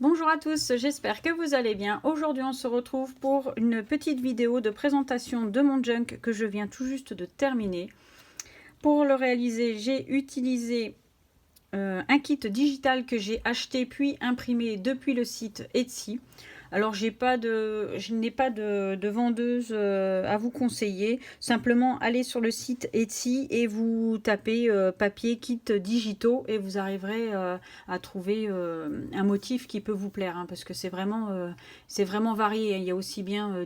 Bonjour à tous, j'espère que vous allez bien. Aujourd'hui on se retrouve pour une petite vidéo de présentation de mon junk que je viens tout juste de terminer. Pour le réaliser, j'ai utilisé un kit digital que j'ai acheté puis imprimé depuis le site Etsy. Alors je n'ai pas de vendeuse à vous conseiller. Simplement allez sur le site Etsy et vous tapez papier kit digitaux et vous arriverez à trouver un motif qui peut vous plaire, hein, parce que c'est vraiment varié. Il y a aussi bien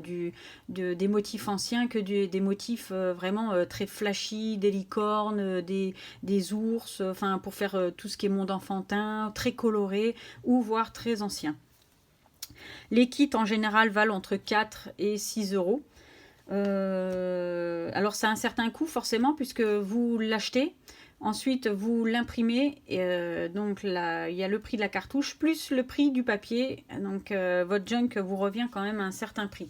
des motifs anciens que des motifs vraiment très flashy, des licornes, des ours, enfin pour faire tout ce qui est monde enfantin, très coloré ou voire très ancien. Les kits en général valent entre 4 et 6 euros. Alors ça a un certain coût forcément puisque vous l'achetez, ensuite vous l'imprimez, donc là il y a le prix de la cartouche plus le prix du papier, donc votre junk vous revient quand même à un certain prix.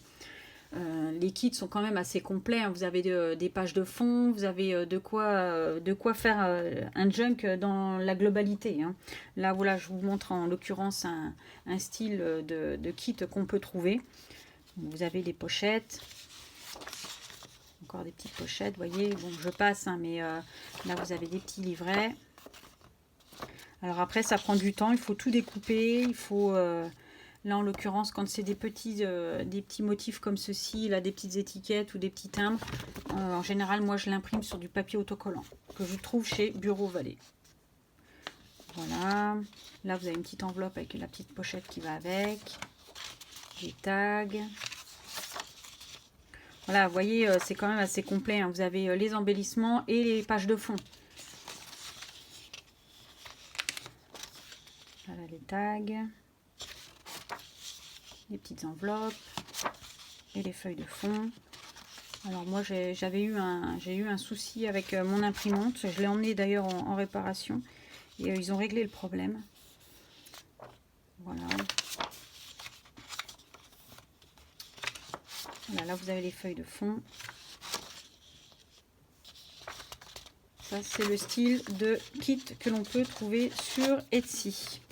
Les kits sont quand même assez complets, hein. Vous avez des pages de fond, vous avez de quoi faire un junk dans la globalité, hein. Là voilà, je vous montre en l'occurrence un style de kit qu'on peut trouver. Vous avez les pochettes, encore des petites pochettes, vous voyez, bon je passe, hein, mais là vous avez des petits livrets. Alors après ça prend du temps, il faut tout découper, il faut... Là, en l'occurrence, quand c'est des petits motifs comme ceci, là, des petites étiquettes ou des petits timbres, en général, moi, je l'imprime sur du papier autocollant que je trouve chez Bureau Vallée. Voilà. Là, vous avez une petite enveloppe avec la petite pochette qui va avec. Des tags. Voilà, vous voyez, c'est quand même assez complet, hein. Vous avez les embellissements et les pages de fond. Voilà les tags. Les petites enveloppes et les feuilles de fond. Alors moi j'ai eu un souci avec mon imprimante, je l'ai emmené d'ailleurs en réparation et ils ont réglé le problème. Voilà. Voilà, là vous avez les feuilles de fond. Ça c'est le style de kit que l'on peut trouver sur Etsy.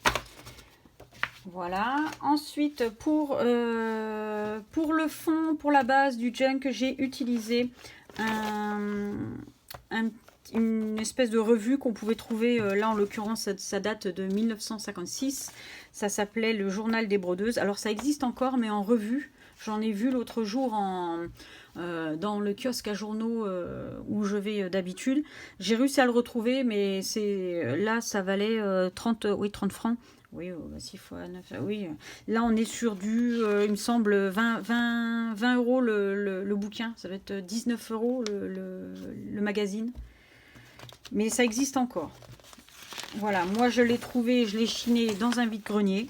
Voilà. Ensuite, pour le fond, pour la base du junk, j'ai utilisé une espèce de revue qu'on pouvait trouver, là en l'occurrence ça date de 1956. Ça s'appelait le Journal des brodeuses. Alors ça existe encore, mais en revue. J'en ai vu l'autre jour dans le kiosque à journaux où je vais d'habitude. J'ai réussi à le retrouver, mais là ça valait 30 francs. Oui, 6 fois 9, oui. Là, on est sur il me semble, 20 euros le bouquin. Ça va être 19 euros le magazine. Mais ça existe encore. Voilà, moi je l'ai trouvé, je l'ai chiné dans un vide-grenier.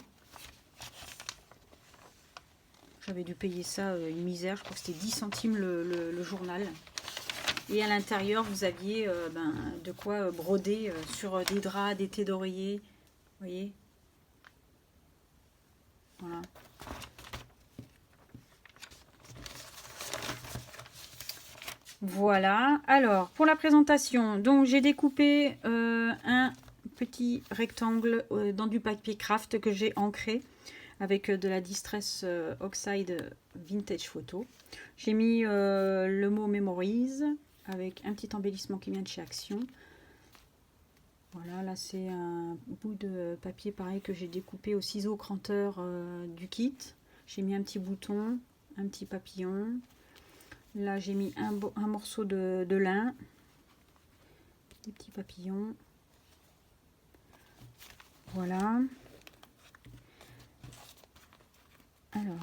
J'avais dû payer ça une misère, je crois que c'était 10 centimes le journal. Et à l'intérieur, vous aviez de quoi broder sur des draps, des thés d'oreiller. Vous voyez ? Voilà. Voilà, alors pour la présentation, donc j'ai découpé un petit rectangle dans du papier craft que j'ai ancré avec de la Distress Oxide Vintage Photo. J'ai mis le mot Memories avec un petit embellissement qui vient de chez Action. Voilà, là c'est un bout de papier pareil que j'ai découpé au ciseau cranteur du kit. J'ai mis un petit bouton, un petit papillon. Là, j'ai mis un morceau de lin, des petits papillons. Voilà. Alors,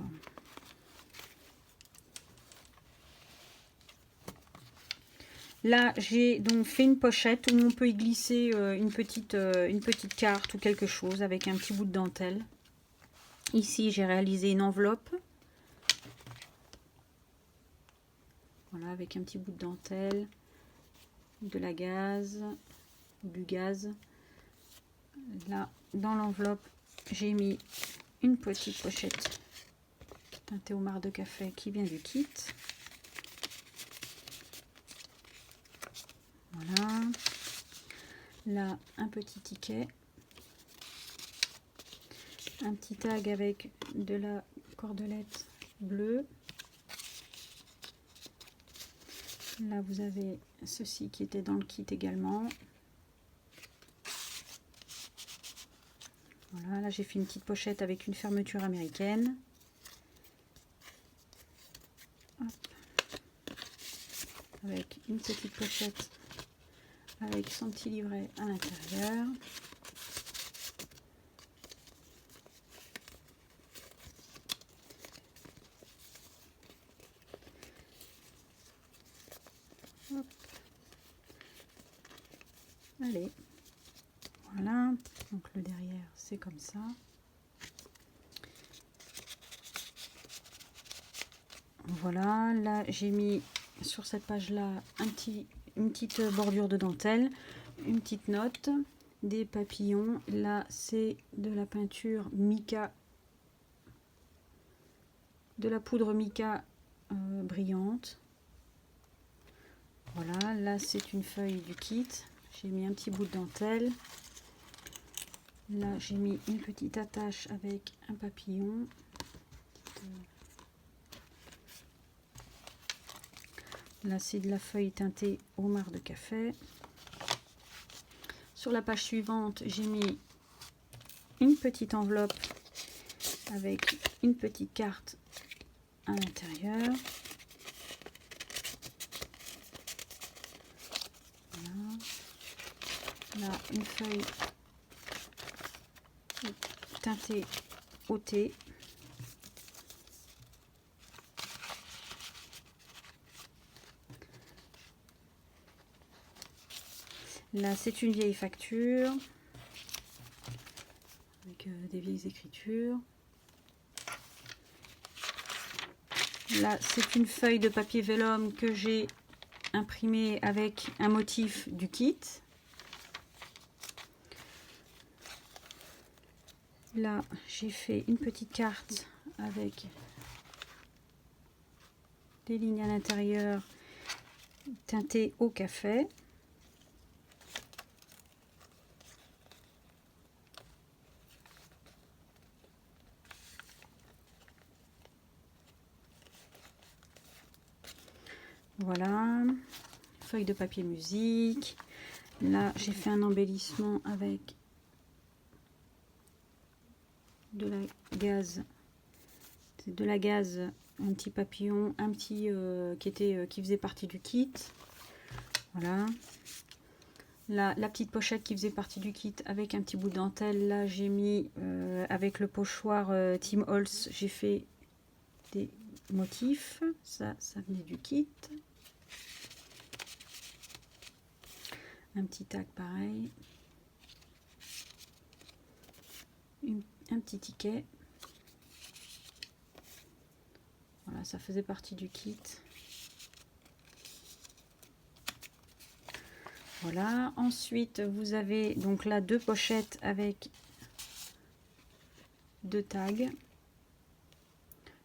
là, j'ai donc fait une pochette où on peut y glisser une petite carte ou quelque chose avec un petit bout de dentelle. Ici, j'ai réalisé une enveloppe. Voilà, avec un petit bout de dentelle, de la gaze, du gaz. Là, dans l'enveloppe, j'ai mis une petite pochette teintée au marc de café qui vient du kit. Voilà. Là, un petit ticket. Un petit tag avec de la cordelette bleue. Là, vous avez ceci qui était dans le kit également. Voilà, là j'ai fait une petite pochette avec une fermeture américaine. Hop. Avec une petite pochette avec son petit livret à l'intérieur. Allez, voilà, donc le derrière c'est comme ça. Voilà, là j'ai mis sur cette page là une petite bordure de dentelle, une petite note, des papillons. Là c'est de la peinture mica, de la poudre mica brillante. Voilà, là c'est une feuille du kit. J'ai mis un petit bout de dentelle. Là, j'ai mis une petite attache avec un papillon. Là, c'est de la feuille teintée au marc de café. Sur la page suivante, j'ai mis une petite enveloppe avec une petite carte à l'intérieur. Voilà. Là, une feuille teintée au thé. Là, c'est une vieille facture avec des vieilles écritures. Là, c'est une feuille de papier vélum que j'ai imprimée avec un motif du kit. Là, j'ai fait une petite carte avec des lignes à l'intérieur teintées au café. Voilà, feuille de papier musique. Là, j'ai fait un embellissement avec de la gaze, un petit papillon, un petit qui faisait partie du kit. Voilà. Là, la petite pochette qui faisait partie du kit avec un petit bout de dentelle. Là, j'ai mis avec le pochoir Tim Holtz, j'ai fait des motifs. Ça venait du kit. Un petit tag pareil. Un petit ticket. Voilà, ça faisait partie du kit. Voilà, ensuite vous avez donc là deux pochettes avec deux tags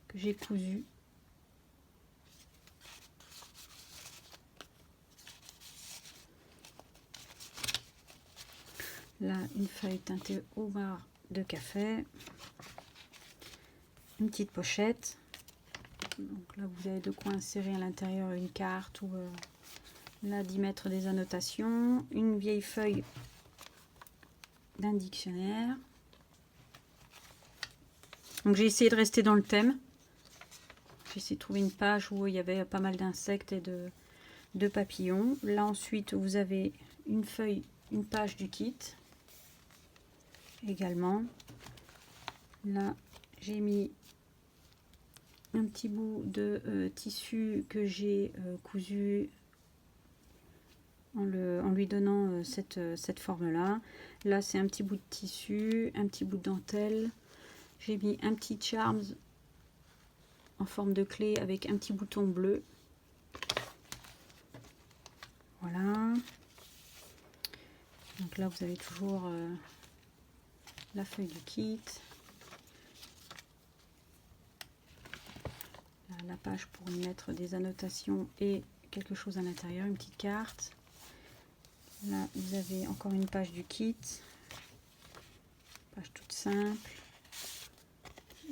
que j'ai cousus. Là, une feuille teintée au marc de café, une petite pochette. Donc là, vous avez de quoi insérer à l'intérieur une carte ou là d'y mettre des annotations, une vieille feuille d'un dictionnaire. Donc j'ai essayé de rester dans le thème. J'ai essayé de trouver une page où il y avait pas mal d'insectes et de papillons. Là ensuite, vous avez une feuille, une page du kit également. Là, j'ai mis un petit bout de tissu que j'ai cousu en lui donnant cette forme là. Là, c'est un petit bout de tissu, un petit bout de dentelle. J'ai mis un petit charms en forme de clé avec un petit bouton bleu. Voilà. Donc là, vous avez toujours la feuille du kit. Là, la page pour y mettre des annotations et quelque chose à l'intérieur, une petite carte. Là, vous avez encore une page du kit. Page toute simple.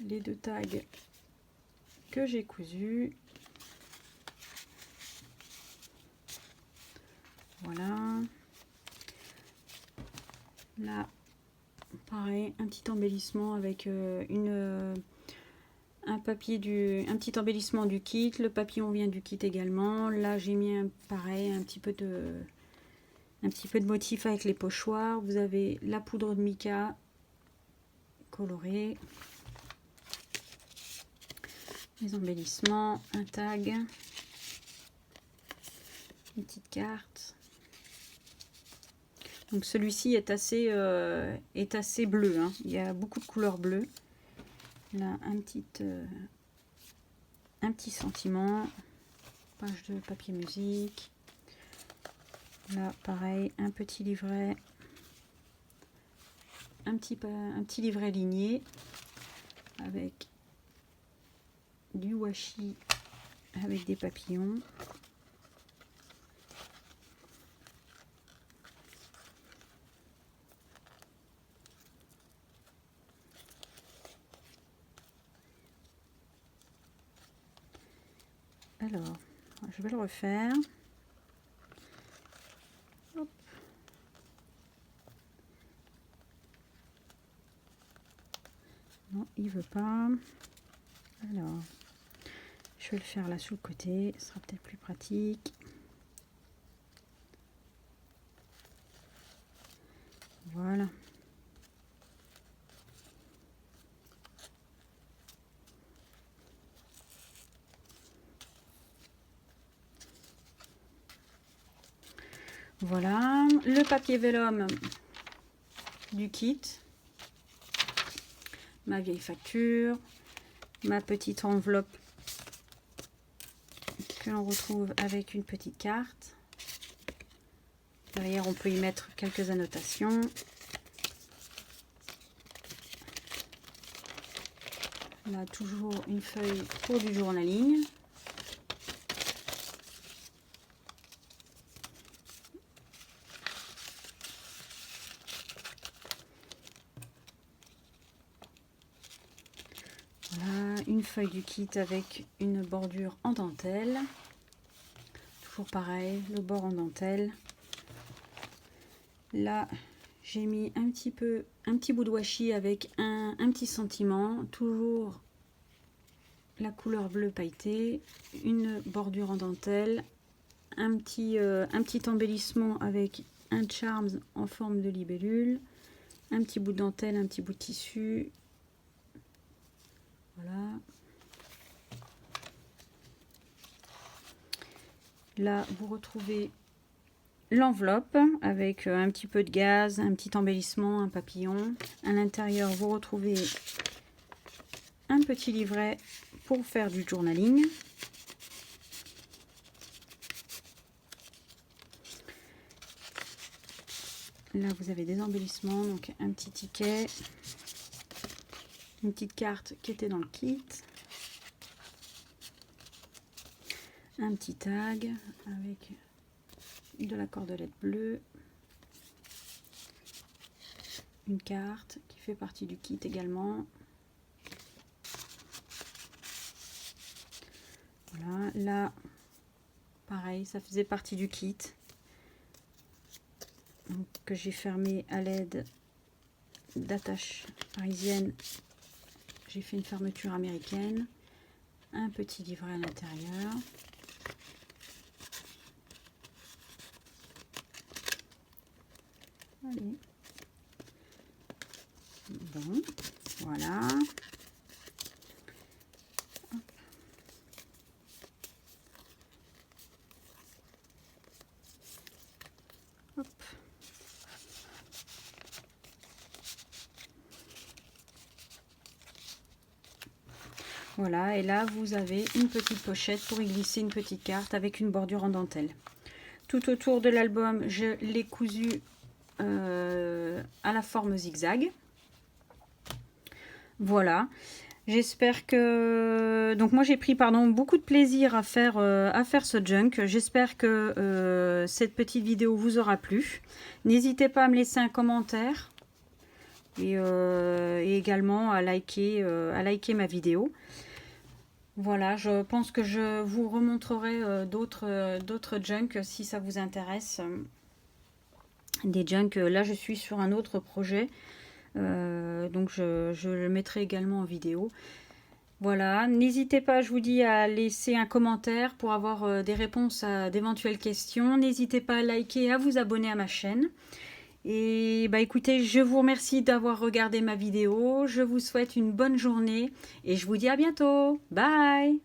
les 2 tags que j'ai cousus. Voilà. Là, pareil, un petit embellissement avec un petit embellissement du kit. Le papillon vient du kit également. Là, j'ai mis pareil un petit peu de motif avec les pochoirs. Vous avez la poudre de mica colorée, les embellissements, un tag, une petite carte. Donc celui-ci est assez bleu, hein. Il y a beaucoup de couleurs bleues. Là, un petit sentiment, page de papier musique. Là, pareil, un petit livret, un petit livret ligné avec du washi avec des papillons. Alors, je vais le refaire. Hop. Non, il veut pas. Alors, je vais le faire là sur le côté, ce sera peut-être plus pratique. Voilà. Voilà, le papier vélum du kit, ma vieille facture, ma petite enveloppe que l'on retrouve avec une petite carte. Derrière, on peut y mettre quelques annotations. Là, toujours une feuille pour du journaling. Voilà, une feuille du kit avec une bordure en dentelle. Toujours pareil, le bord en dentelle. Là, j'ai mis un petit bout de washi avec un petit sentiment, toujours la couleur bleu pailleté, une bordure en dentelle, un petit embellissement avec un charms en forme de libellule, un petit bout de dentelle, un petit bout de tissu. Voilà. Là, vous retrouvez l'enveloppe avec un petit peu de gaz, un petit embellissement, un papillon. À l'intérieur, vous retrouvez un petit livret pour faire du journaling. Là, vous avez des embellissements, donc un petit ticket, une petite carte qui était dans le kit, un petit tag avec de la cordelette bleue, une carte qui fait partie du kit également. Voilà, là, pareil, ça faisait partie du kit. Donc, que j'ai fermé à l'aide d'attaches parisiennes. J'ai fait une fermeture américaine. Un petit livret à l'intérieur. Allez. Bon, voilà. Hop. Voilà, et là vous avez une petite pochette pour y glisser une petite carte avec une bordure en dentelle. Tout autour de l'album, je l'ai cousu à la forme zigzag. Voilà, j'espère que... Donc moi j'ai pris beaucoup de plaisir à faire ce junk. J'espère que cette petite vidéo vous aura plu. N'hésitez pas à me laisser un commentaire et également à liker ma vidéo. Voilà, je pense que je vous remontrerai d'autres junks si ça vous intéresse. Des junks, là je suis sur un autre projet, donc je le mettrai également en vidéo. Voilà, n'hésitez pas, je vous dis, à laisser un commentaire pour avoir des réponses à d'éventuelles questions. N'hésitez pas à liker et à vous abonner à ma chaîne. Et bah écoutez, je vous remercie d'avoir regardé ma vidéo. Je vous souhaite une bonne journée et je vous dis à bientôt. Bye!